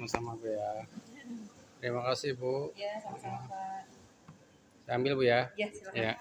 sama-sama Bu ya. Terima kasih Bu. Ya, sama-sama Pak. Saya ambil Bu ya. Ya, silakan. Ya.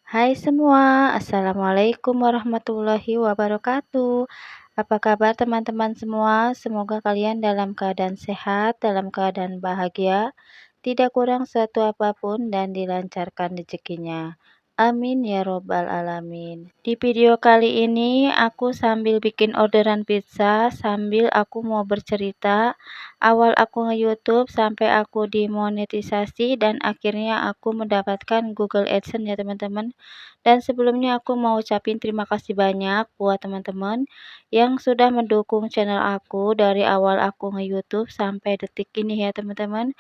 Hai semua, Assalamualaikum warahmatullahi wabarakatuh. Apa kabar teman-teman semua? Semoga kalian dalam keadaan sehat, dalam keadaan bahagia, tidak kurang suatu apapun dan dilancarkan rezekinya. Amin ya robbal alamin. Di video kali ini aku sambil bikin orderan pizza, sambil aku mau bercerita awal aku nge-YouTube sampai aku dimonetisasi dan akhirnya aku mendapatkan Google AdSense ya teman-teman. Dan sebelumnya aku mau ucapin terima kasih banyak buat teman-teman yang sudah mendukung channel aku dari awal aku nge-YouTube sampai detik ini ya teman-teman.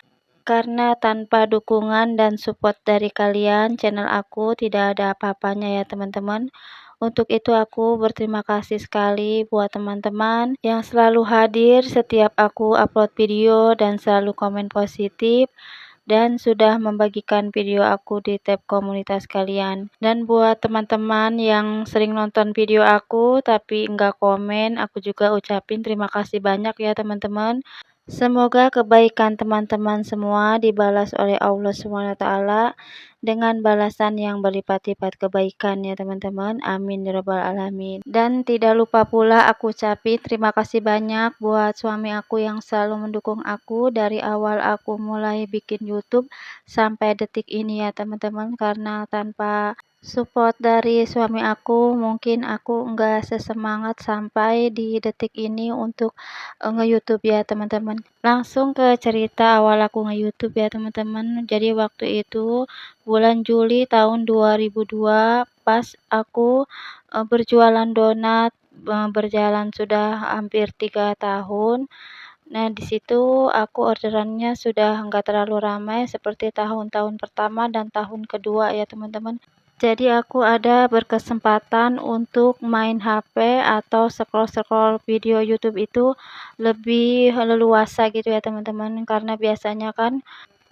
Karena tanpa dukungan dan support dari kalian, channel aku tidak ada apa-apanya ya teman-teman. Untuk itu aku berterima kasih sekali buat teman-teman yang selalu hadir setiap aku upload video dan selalu komen positif dan sudah membagikan video aku di tab komunitas kalian. Dan buat teman-teman yang sering nonton video aku tapi enggak komen, aku juga ucapin terima kasih banyak ya teman-teman. Semoga kebaikan teman-teman semua dibalas oleh Allah SWT dengan balasan yang berlipat-lipat kebaikan ya teman-teman. Amin ya rabbal alamin. Dan tidak lupa pula aku ucapin terima kasih banyak buat suami aku yang selalu mendukung aku dari awal aku mulai bikin YouTube sampai detik ini ya teman-teman. Karena tanpa support dari suami aku mungkin aku enggak sesemangat sampai di detik ini untuk nge-YouTube ya teman-teman. Langsung ke cerita awal aku nge-YouTube ya teman-teman. Jadi waktu itu bulan Juli tahun 2002 pas aku berjualan donat, berjalan sudah hampir 3 tahun. Nah, di situ aku orderannya sudah enggak terlalu ramai seperti tahun-tahun pertama dan tahun kedua ya teman-teman. Jadi aku ada berkesempatan untuk main HP atau scroll-scroll video YouTube itu lebih leluasa gitu ya teman-teman. Karena biasanya kan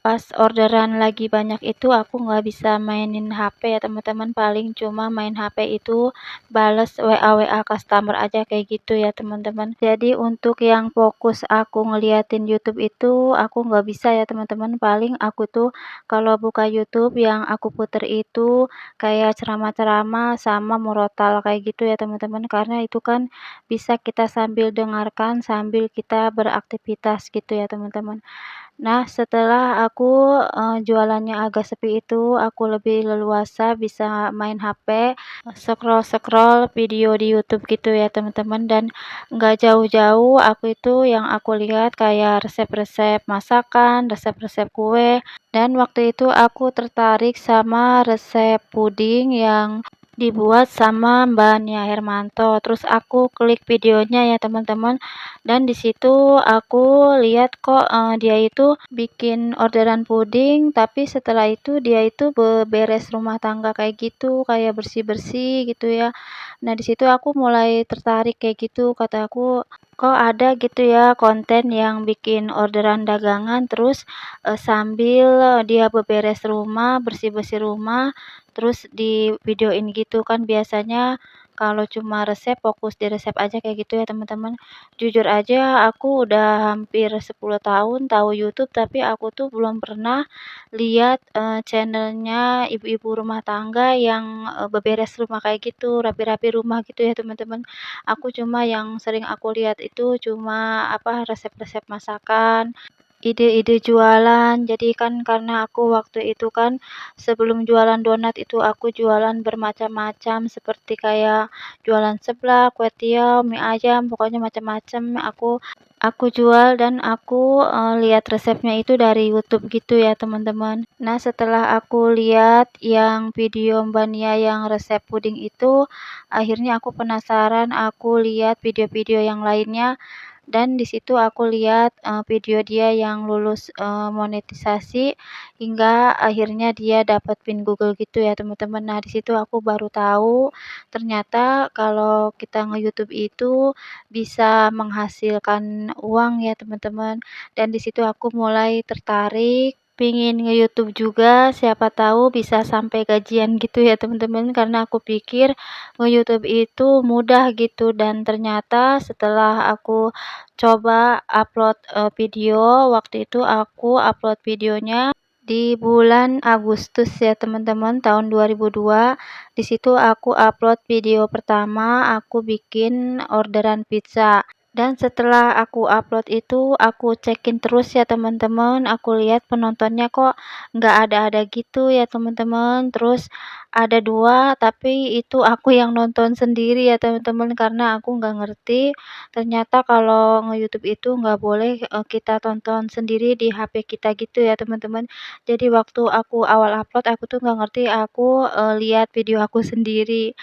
pas orderan lagi banyak itu aku nggak bisa mainin HP ya teman-teman, paling cuma main HP itu bales WA customer aja kayak gitu ya teman-teman. Jadi untuk yang fokus aku ngeliatin YouTube itu aku nggak bisa ya teman-teman, paling aku tuh kalau buka YouTube yang aku puter itu kayak ceramah-ceramah sama murotal kayak gitu ya teman-teman, karena itu kan bisa kita sambil dengarkan sambil kita beraktivitas gitu ya teman-teman. Nah, setelah aku, jualannya agak sepi itu, aku lebih leluasa bisa main HP, scroll-scroll video di YouTube gitu ya teman-teman, dan nggak jauh-jauh aku itu yang aku lihat kayak resep-resep masakan, resep-resep kue, dan waktu itu aku tertarik sama resep puding yang dibuat sama Mbak Nia Hermanto. Terus aku klik videonya ya teman-teman, dan di situ aku lihat kok, dia itu bikin orderan puding, tapi setelah itu dia itu beres rumah tangga kayak gitu, kayak bersih-bersih gitu ya. Nah, di situ aku mulai tertarik kayak gitu, kata aku, "Kok ada gitu ya konten yang bikin orderan dagangan, terus, sambil dia beberes rumah, bersih-bersih rumah, terus di videoin gitu." Kan biasanya kalau cuma resep, fokus di resep aja kayak gitu ya teman-teman. Jujur aja aku udah hampir 10 tahun tahu YouTube, tapi aku tuh belum pernah lihat, channel-nya ibu-ibu rumah tangga yang, beberes rumah kayak gitu, rapi-rapi rumah gitu ya teman-teman. Aku cuma yang sering aku lihat itu cuma apa, resep-resep masakan, ide-ide jualan. Jadi kan karena aku waktu itu kan sebelum jualan donat itu aku jualan bermacam-macam seperti kayak jualan seblak, kue tiaw, mie ayam, pokoknya macam-macam aku jual dan aku, lihat resepnya itu dari YouTube gitu ya teman-teman. Nah, setelah aku lihat yang video Mbak Nia yang resep puding itu, akhirnya aku penasaran, aku lihat video-video yang lainnya dan di situ aku lihat, video dia yang lulus, monetisasi hingga akhirnya dia dapat pin Google gitu ya teman-teman. Nah, di situ aku baru tahu ternyata kalau kita nge-YouTube itu bisa menghasilkan uang ya teman-teman, dan di situ aku mulai tertarik pingin nge-YouTube juga, siapa tahu bisa sampai gajian gitu ya teman-teman, karena aku pikir nge-YouTube itu mudah gitu dan ternyata setelah aku coba upload, video, waktu itu aku upload videonya di bulan Agustus ya teman-teman, tahun 2002. Di situ aku upload video pertama, aku bikin orderan pizza. Dan setelah aku upload itu, aku cekin terus ya teman-teman, aku lihat penontonnya kok nggak ada-ada gitu ya teman-teman. Terus ada 2, tapi itu aku yang nonton sendiri ya teman-teman, karena aku nggak ngerti, ternyata kalau nge-YouTube itu nggak boleh, kita tonton sendiri di HP kita gitu ya teman-teman. Jadi waktu aku awal upload, aku tuh nggak ngerti, aku, lihat video aku sendiri.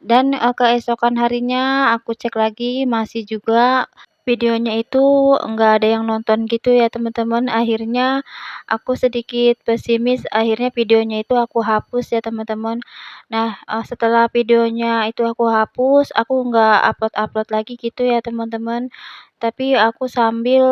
Dan, keesokan harinya aku cek lagi masih juga videonya itu nggak ada yang nonton gitu ya teman-teman. Akhirnya aku sedikit pesimis, akhirnya videonya itu aku hapus ya teman-teman. Nah, setelah videonya itu aku hapus, aku nggak upload-upload lagi gitu ya teman-teman. Tapi aku sambil,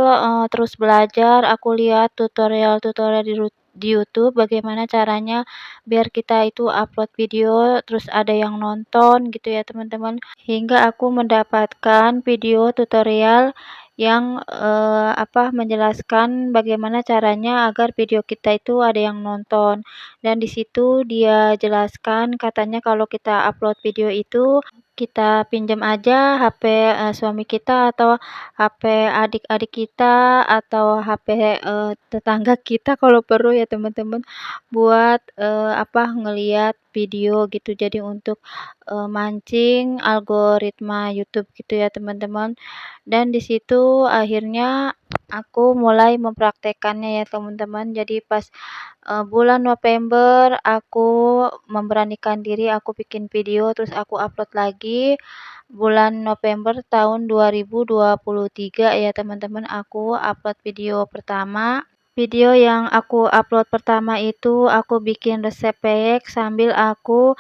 terus belajar, aku lihat tutorial-tutorial di YouTube bagaimana caranya biar kita itu upload video terus ada yang nonton gitu ya teman-teman. Hingga aku mendapatkan video tutorial yang, menjelaskan bagaimana caranya agar video kita itu ada yang nonton. Dan di situ dia jelaskan katanya kalau kita upload video itu, kita pinjam aja HP, suami kita atau HP adik-adik kita atau HP, tetangga kita kalau perlu ya teman-teman, buat, ngelihat video gitu. Jadi untuk, mancing algoritma YouTube gitu ya teman-teman. Dan di situ akhirnya aku mulai mempraktekkannya ya teman-teman. Jadi pas, bulan November aku memberanikan diri aku bikin video terus aku upload lagi. Bulan November tahun 2023 ya teman-teman, aku upload video pertama. Video yang aku upload pertama itu aku bikin resep peyek sambil aku,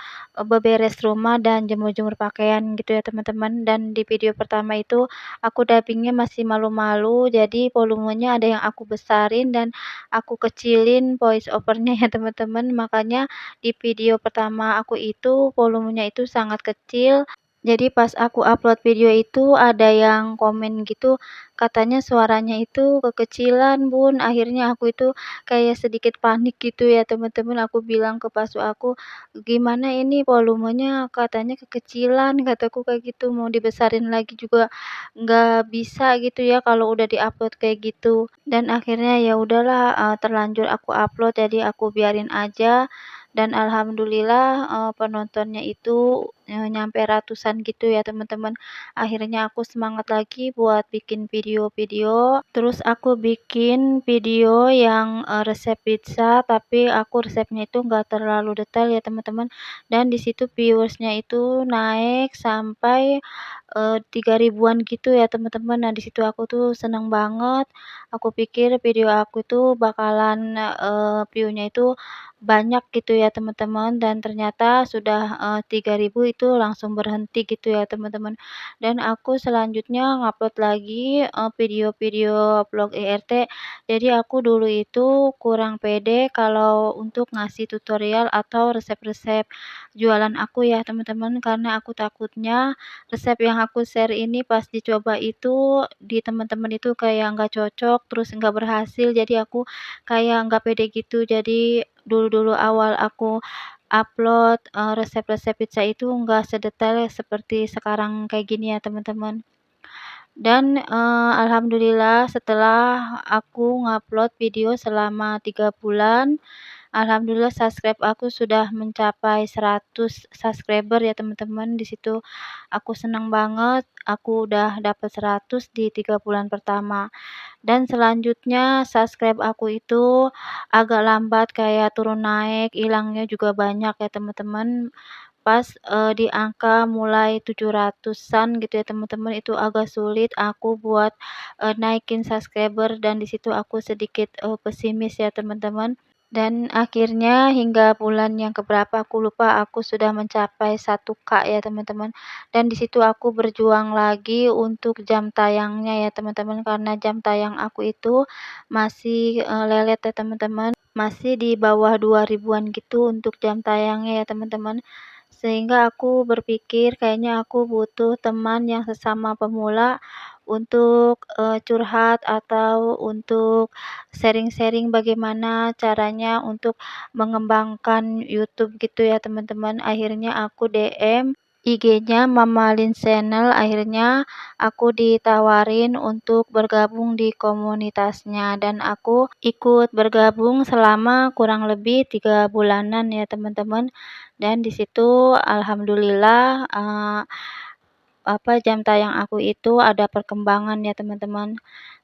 beberes rumah dan jemur-jemur pakaian gitu ya teman-teman. Dan di video pertama itu aku dubbing masih malu-malu, jadi volumenya ada yang aku besarin dan aku kecilin voice overnya ya teman-teman. Makanya di video pertama aku itu volumenya itu sangat kecil. Jadi pas aku upload video itu ada yang komen gitu, katanya suaranya itu kekecilan Bun. Akhirnya aku itu kayak sedikit panik gitu ya teman-teman, aku bilang ke pasu aku, "Gimana ini volumenya katanya kekecilan," kataku kayak gitu, "mau dibesarin lagi juga nggak bisa gitu ya kalau udah di-upload kayak gitu." Dan akhirnya ya udahlah, terlanjur aku upload jadi aku biarin aja dan alhamdulillah, penontonnya itu, nyampe ratusan gitu ya teman-teman. Akhirnya aku semangat lagi buat bikin video-video, terus aku bikin video yang, resep pizza tapi aku resepnya itu nggak terlalu detail ya teman-teman, dan di situ viewersnya itu naik sampai 3 ribuan gitu ya teman-teman. Nah di situ aku tuh seneng banget, aku pikir video aku tuh bakalan, view-nya itu banyak gitu ya teman-teman dan ternyata sudah, 3.000 itu langsung berhenti gitu ya teman-teman. Dan aku selanjutnya ngupload lagi, video-video vlog IRT. Jadi aku dulu itu kurang pede kalau untuk ngasih tutorial atau resep-resep jualan aku ya teman-teman, karena aku takutnya resep yang aku share ini pas dicoba itu di teman-teman itu kayak nggak cocok, terus nggak berhasil, jadi aku kayak nggak pede gitu. Jadi dulu-dulu awal aku upload, resep-resep pizza itu nggak sedetail seperti sekarang kayak gini ya teman-teman. Dan, alhamdulillah setelah aku ngupload video selama 3 bulan, alhamdulillah subscribe aku sudah mencapai 100 subscriber ya teman-teman. Di situ aku senang banget, aku udah dapat 100 di 3 bulan pertama. Dan selanjutnya subscribe aku itu agak lambat kayak turun naik, hilangnya juga banyak ya teman-teman. Pas, di angka mulai 700-an gitu ya teman-teman, itu agak sulit aku buat, naikin subscriber dan di situ aku sedikit, pesimis ya teman-teman. Dan akhirnya hingga bulan yang keberapa aku lupa, aku sudah mencapai 1K ya teman-teman. Dan di situ aku berjuang lagi untuk jam tayangnya ya teman-teman, karena jam tayang aku itu masih, lelet ya teman-teman, masih di bawah 2.000-an gitu untuk jam tayangnya ya teman-teman. Sehingga aku berpikir kayaknya aku butuh teman yang sesama pemula untuk, curhat atau untuk sharing-sharing bagaimana caranya untuk mengembangkan YouTube gitu ya teman-teman. Akhirnya aku DM IG-nya Mama Lin Channel, akhirnya aku ditawarin untuk bergabung di komunitasnya dan aku ikut bergabung selama kurang lebih 3 bulanan ya teman-teman. Dan di situ alhamdulillah, jam tayang aku itu ada perkembangan ya teman-teman.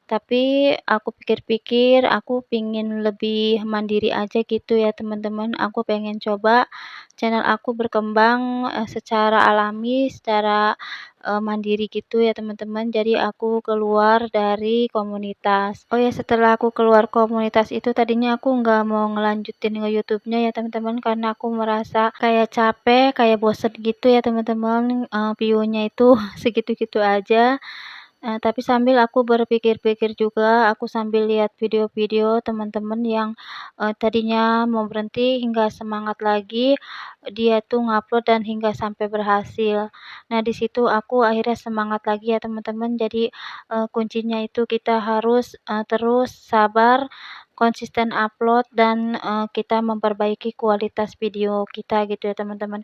Tapi aku pikir-pikir aku pingin lebih mandiri aja gitu ya teman-teman, aku pengen coba channel aku berkembang, secara alami, secara, mandiri gitu ya teman-teman, jadi aku keluar dari komunitas. Oh ya, setelah aku keluar komunitas itu tadinya aku nggak mau ngelanjutin nge-YouTube-nya ya teman-teman, karena aku merasa kayak capek, kayak bosen gitu ya teman-teman, view-nya itu segitu-gitu aja. Tapi sambil aku berpikir-pikir juga, aku sambil lihat video-video teman-teman yang, tadinya mau berhenti hingga semangat lagi, dia tuh ngupload dan hingga sampai berhasil. Nah, di situ aku akhirnya semangat lagi ya teman-teman. Jadi, kuncinya itu kita harus, terus sabar, konsisten upload dan, kita memperbaiki kualitas video kita gitu ya teman-teman.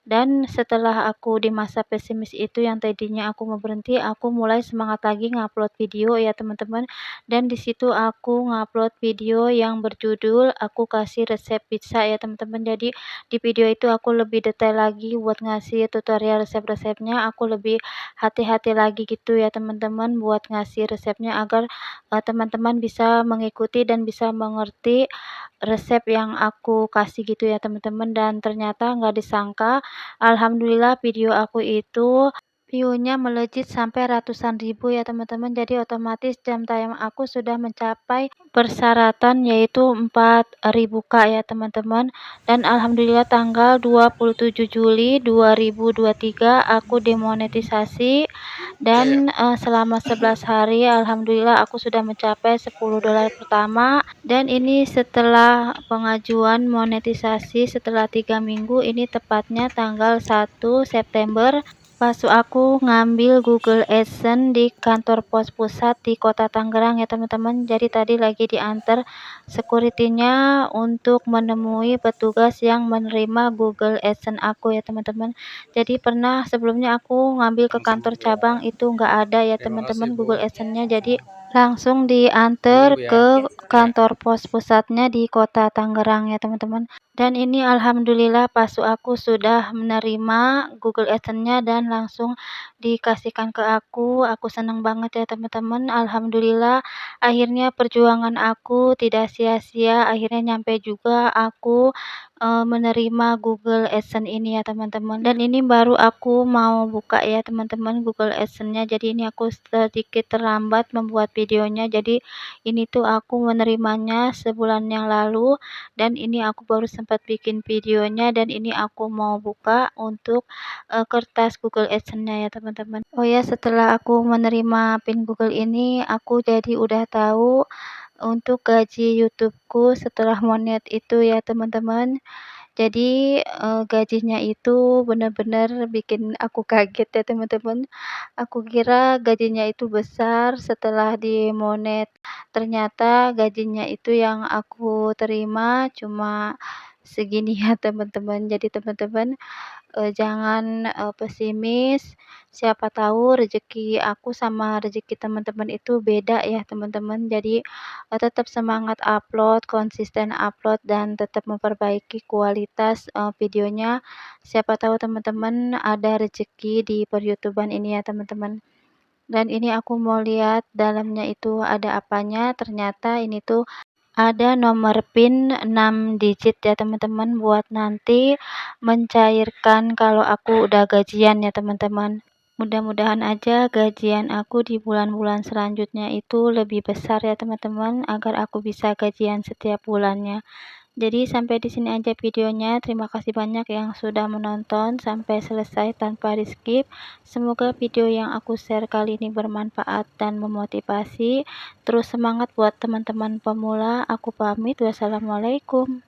Dan setelah aku di masa pesimis itu yang tadinya aku mau berhenti, aku mulai semangat lagi ngupload video ya teman-teman. Dan di situ aku ngupload video yang berjudul aku kasih resep pizza ya teman-teman. Jadi di video itu aku lebih detail lagi buat ngasih tutorial resep-resepnya. Aku lebih hati-hati lagi gitu ya teman-teman buat ngasih resepnya agar teman-teman bisa mengikuti dan bisa mengerti resep yang aku kasih gitu ya teman-teman. Dan ternyata nggak disangka, alhamdulillah video aku itu view-nya melejit sampai ratusan ribu ya teman-teman. Jadi otomatis jam tayang aku sudah mencapai persyaratan yaitu 4.000K ya teman-teman. Dan alhamdulillah tanggal 27 Juli 2023 aku demonetisasi dan, selama 11 hari alhamdulillah aku sudah mencapai $10 pertama. Dan ini setelah pengajuan monetisasi setelah 3 minggu, ini tepatnya tanggal 1 September. Pas aku ngambil Google AdSense di kantor pos pusat di Kota Tangerang ya teman-teman. Jadi tadi lagi diantar security-nya untuk menemui petugas yang menerima Google AdSense aku ya teman-teman. Jadi pernah sebelumnya aku ngambil ke Sama-sama kantor Bu ya. cabang itu nggak ada ya Terima kasih teman-teman Bu. Google AdSense-nya. Jadi langsung Sambil diantar Bu ya. ke Ya. kantor pos pusatnya di Kota Tangerang ya teman-teman. Dan ini alhamdulillah pas aku sudah menerima Google AdSense-nya dan langsung dikasihkan ke aku senang banget ya teman-teman. Alhamdulillah akhirnya perjuangan aku tidak sia-sia, akhirnya nyampe juga aku, menerima Google AdSense ini ya teman-teman. Dan ini baru aku mau buka ya teman-teman Google AdSense-nya, jadi ini aku sedikit terlambat membuat videonya. Jadi ini tuh aku menerimanya sebulan yang lalu dan ini aku baru sempat bikin videonya dan ini aku mau buka untuk, kertas Google AdSense-nya ya teman-teman. Oh ya, setelah aku menerima PIN Google ini, aku jadi udah tahu untuk gaji YouTube-ku setelah monet itu ya teman-teman. Jadi, gajinya itu benar-benar bikin aku kaget ya teman-teman. Aku kira gajinya itu besar setelah di-monet, ternyata gajinya itu yang aku terima cuma segini ya teman-teman. Jadi teman-teman, jangan, pesimis, siapa tahu rezeki aku sama rezeki teman-teman itu beda ya teman-teman. Jadi, tetap semangat upload, konsisten upload, dan tetap memperbaiki kualitas, videonya. Siapa tahu teman-teman ada rezeki di per-YouTube-an ini ya teman-teman. Dan ini aku mau lihat dalamnya itu ada apanya, ternyata ini tuh ada nomor PIN 6 digit ya teman-teman buat nanti mencairkan kalau aku udah gajian ya teman-teman. Mudah-mudahan aja gajian aku di bulan-bulan selanjutnya itu lebih besar ya teman-teman, agar aku bisa gajian setiap bulannya. Jadi sampai di sini aja videonya. Terima kasih banyak yang sudah menonton sampai selesai tanpa di-skip. Semoga video yang aku share kali ini bermanfaat dan memotivasi. Terus semangat buat teman-teman pemula. Aku pamit. Wassalamualaikum.